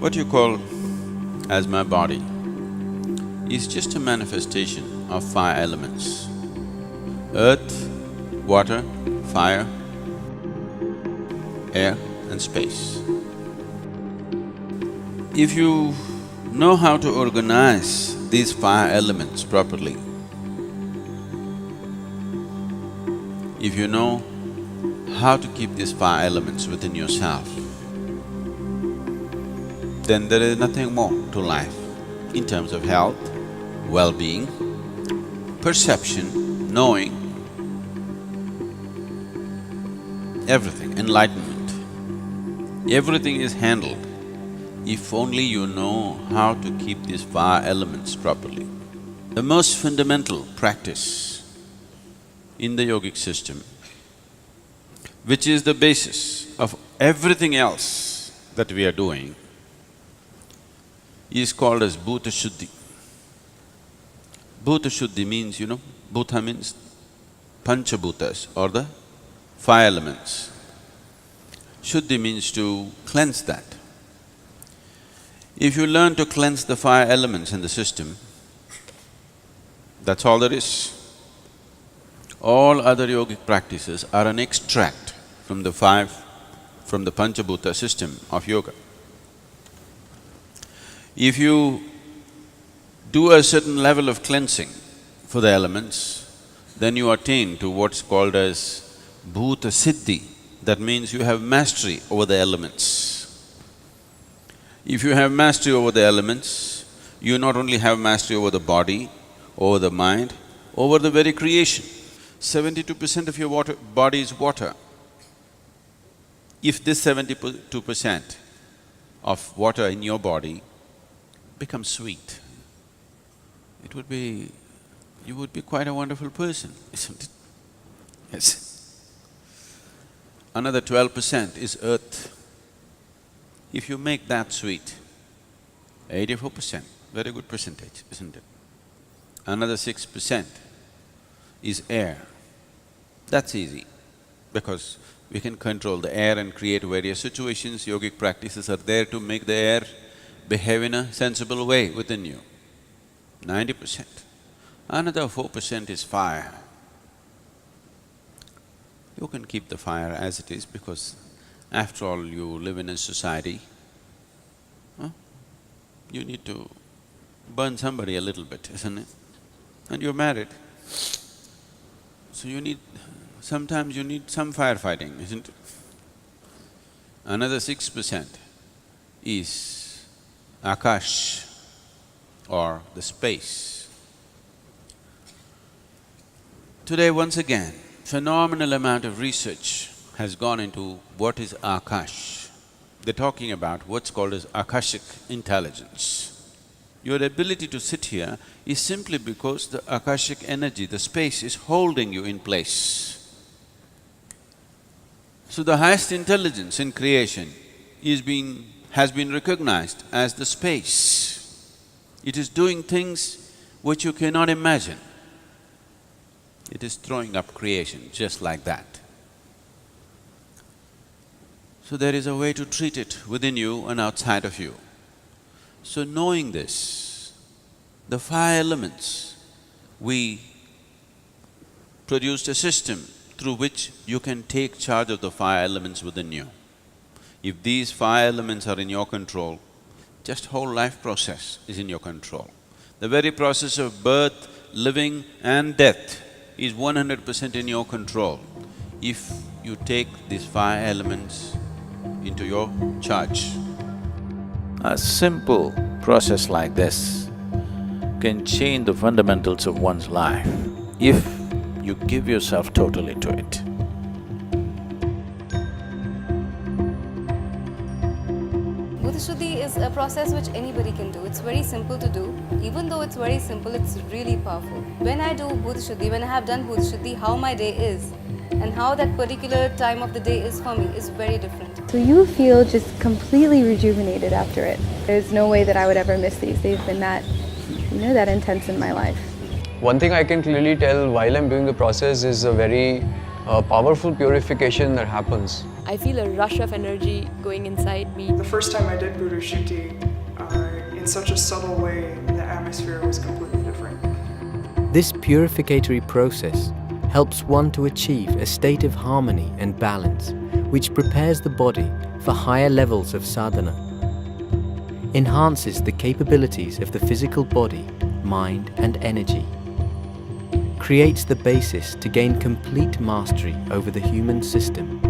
What you call as my body is just a manifestation of five elements: earth, water, fire, air and space. If you know how to organize these five elements properly, if you know how to keep these five elements within yourself, then there is nothing more to life in terms of health, well-being, perception, knowing, everything, enlightenment. Everything is handled if only you know how to keep these five elements properly. The most fundamental practice in the yogic system, which is the basis of everything else that we are doing, is called as Bhuta Shuddhi. Bhuta Shuddhi means, Bhuta means Panchabhutas or the five elements. Shuddhi means to cleanse that. If you learn to cleanse the five elements in the system, that's all there is. All other yogic practices are an extract from the Panchabhuta system of yoga. If you do a certain level of cleansing for the elements, then you attain to what's called as Bhuta Siddhi. That means you have mastery over the elements. If you have mastery over the elements, you not only have mastery over the body, over the mind, over the very creation. 72% of your body is water. If this 72% of water in your body becomes sweet, you would be quite a wonderful person, isn't it? Yes. Another 12% is earth. If you make that sweet, 84%, very good percentage, isn't it? Another 6% is air. That's easy, because we can control the air and create various situations. Yogic practices are there to make the air behave in a sensible way within you, 90%. Another 4% is fire. You can keep the fire as it is because after all you live in a society, you need to burn somebody a little bit, isn't it? And you're married, so sometimes you need some firefighting, isn't it? Another 6% is Akash or the space. Today, once again, phenomenal amount of research has gone into what is Akash. They're talking about what's called as Akashic intelligence. Your ability to sit here is simply because the Akashic energy, the space is holding you in place. So the highest intelligence in creation has been recognized as the space. It is doing things which you cannot imagine. It is throwing up creation just like that. So there is a way to treat it within you and outside of you. So knowing this, the five elements, we produced a system through which you can take charge of the five elements within you. If these five elements are in your control, just whole life process is in your control. The very process of birth, living and death is 100% in your control if you take these five elements into your charge. A simple process like this can change the fundamentals of one's life if you give yourself totally to it. Bhuta Shuddhi is a process which anybody can do. It's very simple to do. Even though it's very simple, it's really powerful. When I do Bhuta Shuddhi, when I have done Bhuta Shuddhi, how my day is and how that particular time of the day is for me is very different. So you feel just completely rejuvenated after it. There's no way that I would ever miss these. They've been that intense in my life. One thing I can clearly tell while I'm doing the process is a very powerful purification that happens. I feel a rush of energy going inside me. The first time I did Buddha Shuddhi, in such a subtle way, the atmosphere was completely different. This purificatory process helps one to achieve a state of harmony and balance, which prepares the body for higher levels of sadhana, enhances the capabilities of the physical body, mind and energy, creates the basis to gain complete mastery over the human system,